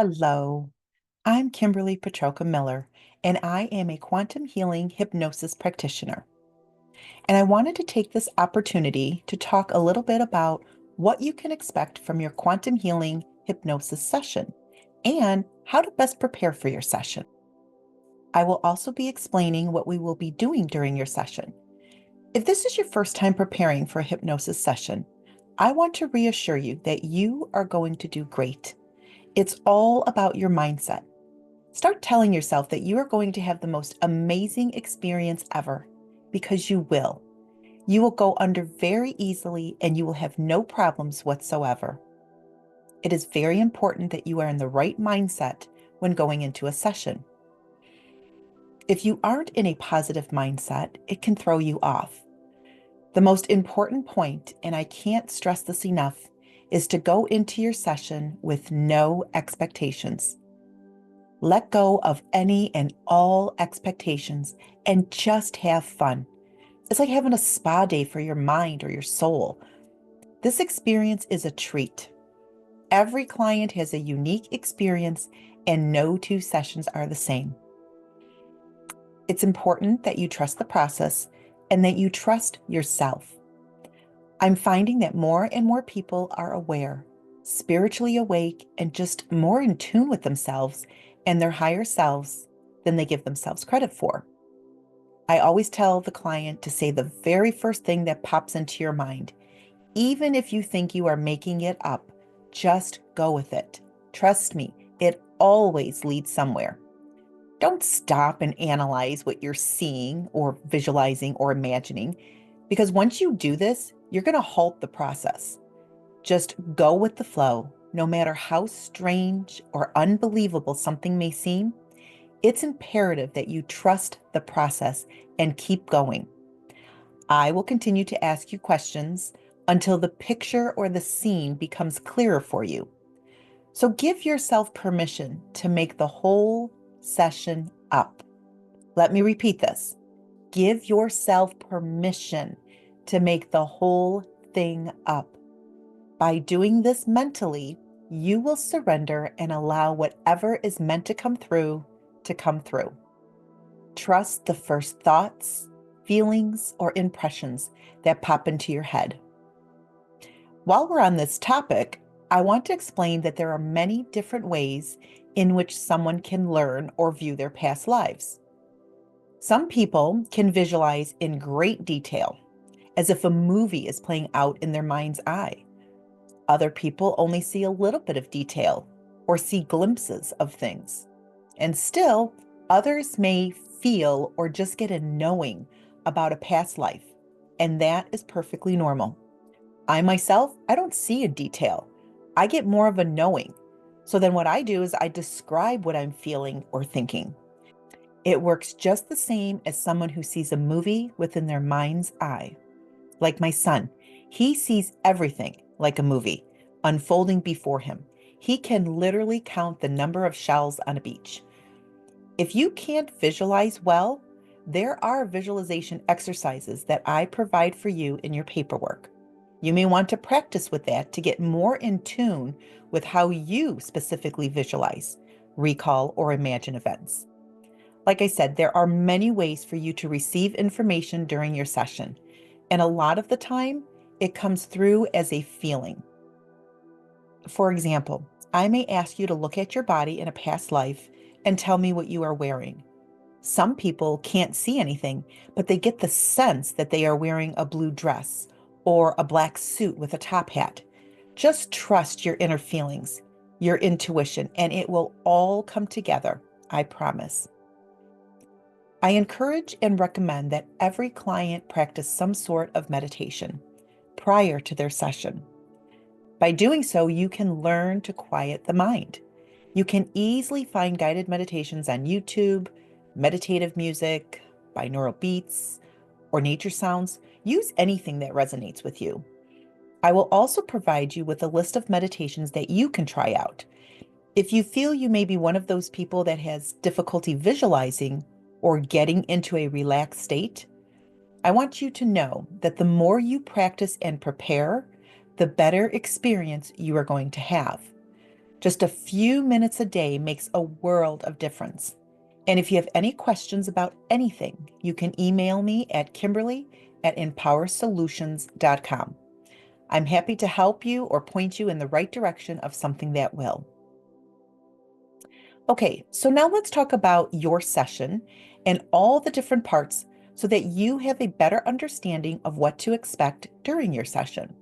Hello, I'm Kimberly Petroka Miller, and I am a quantum healing hypnosis practitioner. And I wanted to take this opportunity to talk a little bit about what you can expect from your quantum healing hypnosis session and how to best prepare for your session. I will also be explaining what we will be doing during your session. If this is your first time preparing for a hypnosis session, I want to reassure you that you are going to do great. It's all about your mindset. Start telling yourself that you are going to have the most amazing experience ever, because you will. You will go under very easily and you will have no problems whatsoever. It is very important that you are in the right mindset when going into a session. If you aren't in a positive mindset, it can throw you off. The most important point, and I can't stress this enough, is to go into your session with no expectations. Let go of any and all expectations and just have fun. It's like having a spa day for your mind or your soul. This experience is a treat. Every client has a unique experience, and no two sessions are the same. It's important that you trust the process and that you trust yourself. I'm finding that more and more people are aware, spiritually awake, and just more in tune with themselves and their higher selves than they give themselves credit for. I always tell the client to say the very first thing that pops into your mind. Even if you think you are making it up, just go with it. Trust me, it always leads somewhere. Don't stop and analyze what you're seeing or visualizing or imagining, because once you do this, you're going to halt the process. Just go with the flow. No matter how strange or unbelievable something may seem, it's imperative that you trust the process and keep going. I will continue to ask you questions until the picture or the scene becomes clearer for you. So give yourself permission to make the whole session up. Let me repeat this. Give yourself permission to make the whole thing up. By doing this mentally, you will surrender and allow whatever is meant to come through to come through. Trust the first thoughts, feelings, or impressions that pop into your head. While we're on this topic, I want to explain that there are many different ways in which someone can learn or view their past lives. Some people can visualize in great detail, as if a movie is playing out in their mind's eye. Other people only see a little bit of detail or see glimpses of things. And still, others may feel or just get a knowing about a past life, and that is perfectly normal. I myself, I don't see a detail. I get more of a knowing. So then what I do is I describe what I'm feeling or thinking. It works just the same as someone who sees a movie within their mind's eye. Like my son, he sees everything like a movie unfolding before him. He can literally count the number of shells on a beach. If you can't visualize well, there are visualization exercises that I provide for you in your paperwork. You may want to practice with that to get more in tune with how you specifically visualize, recall, or imagine events. Like I said, there are many ways for you to receive information during your session, and a lot of the time, it comes through as a feeling. For example, I may ask you to look at your body in a past life and tell me what you are wearing. Some people can't see anything, but they get the sense that they are wearing a blue dress or a black suit with a top hat. Just trust your inner feelings, your intuition, and it will all come together, I promise. I encourage and recommend that every client practice some sort of meditation prior to their session. By doing so, you can learn to quiet the mind. You can easily find guided meditations on YouTube, meditative music, binaural beats, or nature sounds. Use anything that resonates with you. I will also provide you with a list of meditations that you can try out. If you feel you may be one of those people that has difficulty visualizing or getting into a relaxed state, I want you to know that the more you practice and prepare, the better experience you are going to have. Just a few minutes a day makes a world of difference. And if you have any questions about anything, you can email me at kimberly@empowersolutions.com. I'm happy to help you or point you in the right direction of something that will. Okay, so now let's talk about your session and all the different parts so that you have a better understanding of what to expect during your session.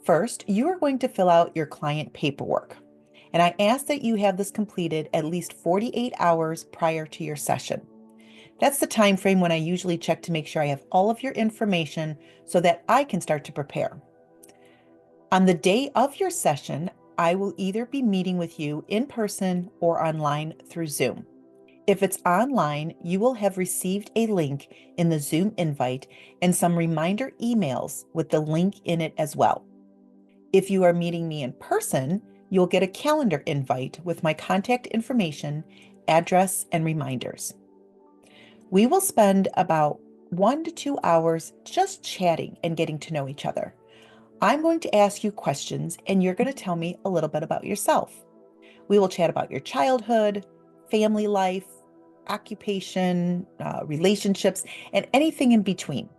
First, you are going to fill out your client paperwork, and I ask that you have this completed at least 48 hours prior to your session. That's the time frame when I usually check to make sure I have all of your information so that I can start to prepare. On the day of your session, I will either be meeting with you in person or online through Zoom. If it's online, you will have received a link in the Zoom invite and some reminder emails with the link in it as well. If you are meeting me in person, you'll get a calendar invite with my contact information, address, and reminders. We will spend about 1 to 2 hours just chatting and getting to know each other. I'm going to ask you questions, and you're going to tell me a little bit about yourself. We will chat about your childhood, family life, occupation, relationships, and anything in between.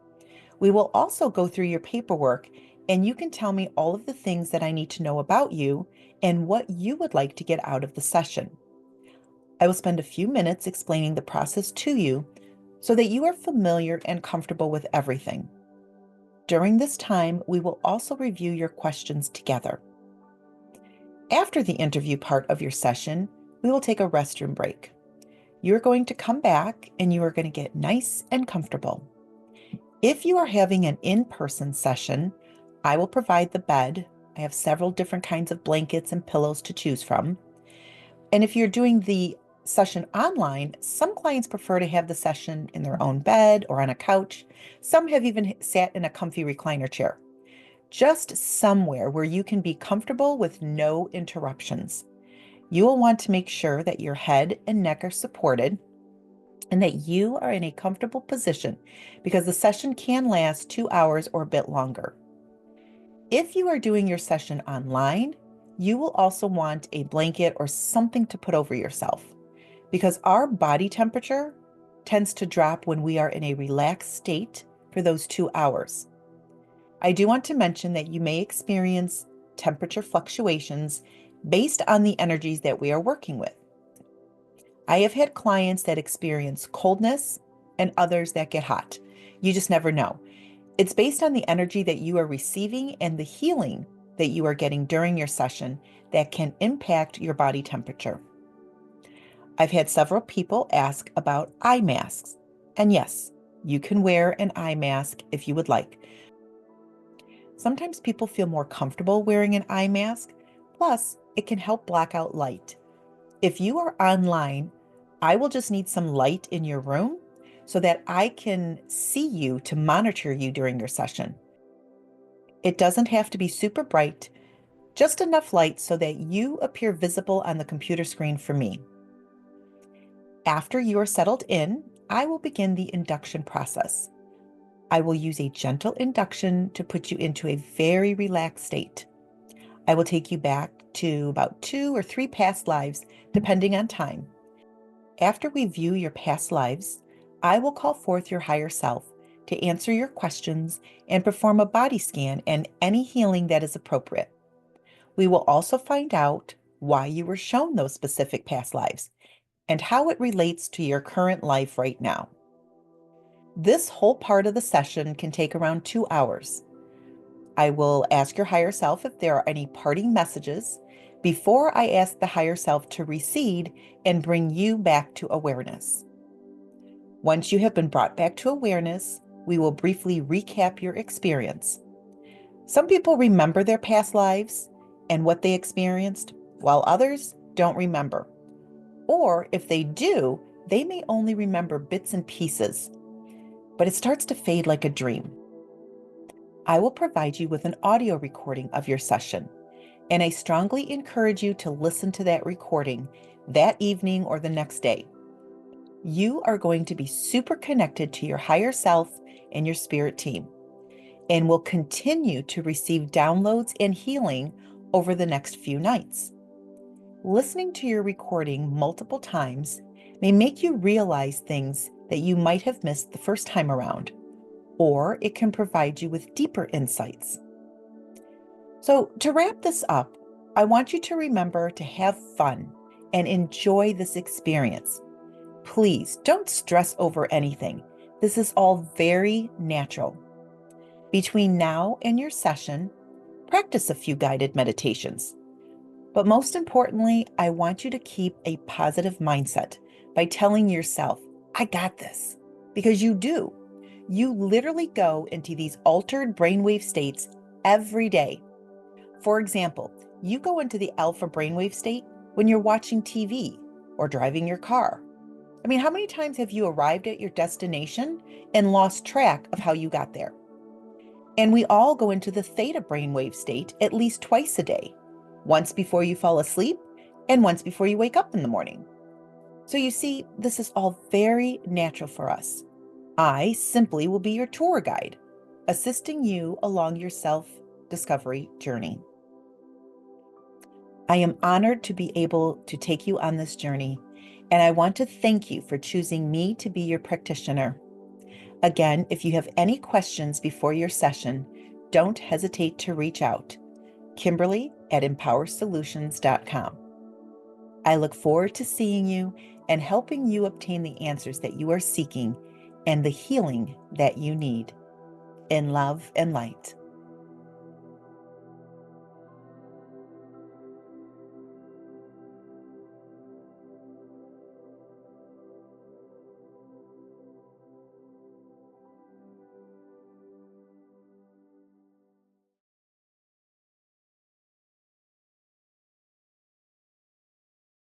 We will also go through your paperwork, and you can tell me all of the things that I need to know about you and what you would like to get out of the session. I will spend a few minutes explaining the process to you so that you are familiar and comfortable with everything. During this time, we will also review your questions together. After the interview part of your session, we will take a restroom break. You're going to come back and you are going to get nice and comfortable. If you are having an in-person session, I will provide the bed. I have several different kinds of blankets and pillows to choose from. And if you're doing the session online, some clients prefer to have the session in their own bed or on a couch. Some have even sat in a comfy recliner chair. Just somewhere where you can be comfortable with no interruptions. You will want to make sure that your head and neck are supported and that you are in a comfortable position because the session can last 2 hours or a bit longer. If you are doing your session online, you will also want a blanket or something to put over yourself because our body temperature tends to drop when we are in a relaxed state for those 2 hours. I do want to mention that you may experience temperature fluctuations based on the energies that we are working with. I have had clients that experience coldness and others that get hot. You just never know. It's based on the energy that you are receiving and the healing that you are getting during your session that can impact your body temperature. I've had several people ask about eye masks. And yes, you can wear an eye mask if you would like. Sometimes people feel more comfortable wearing an eye mask. Plus, it can help block out light. If you are online, I will just need some light in your room so that I can see you to monitor you during your session. It doesn't have to be super bright, just enough light so that you appear visible on the computer screen for me. After you are settled in, I will begin the induction process. I will use a gentle induction to put you into a very relaxed state. I will take you back to about 2 or 3 past lives, depending on time. After we view your past lives, I will call forth your higher self to answer your questions and perform a body scan and any healing that is appropriate. We will also find out why you were shown those specific past lives and how it relates to your current life right now. This whole part of the session can take around 2 hours. I will ask your higher self if there are any parting messages before I ask the higher self to recede and bring you back to awareness. Once you have been brought back to awareness, we will briefly recap your experience. Some people remember their past lives and what they experienced, while others don't remember. Or if they do, they may only remember bits and pieces, but it starts to fade like a dream. I will provide you with an audio recording of your session, and I strongly encourage you to listen to that recording that evening or the next day. You are going to be super connected to your higher self and your spirit team, and will continue to receive downloads and healing over the next few nights. listening to your recording multiple times may make you realize things that you might have missed the first time around, or it can provide you with deeper insights. So, to wrap this up, I want you to remember to have fun and enjoy this experience. Please don't stress over anything. This is all very natural. Between now and your session, practice a few guided meditations. But most importantly, I want you to keep a positive mindset by telling yourself, I got this, because you do. You literally go into these altered brainwave states every day. For example, you go into the alpha brainwave state when you're watching TV or driving your car. I mean, how many times have you arrived at your destination and lost track of how you got there? And we all go into the theta brainwave state at least twice a day, once before you fall asleep and once before you wake up in the morning. So you see, this is all very natural for us. I simply will be your tour guide, assisting you along your self-discovery journey. I am honored to be able to take you on this journey, and I want to thank you for choosing me to be your practitioner. Again, if you have any questions before your session, don't hesitate to reach out. Kimberly at empowersolutions.com. I look forward to seeing you and helping you obtain the answers that you are seeking and the healing that you need. In love and light.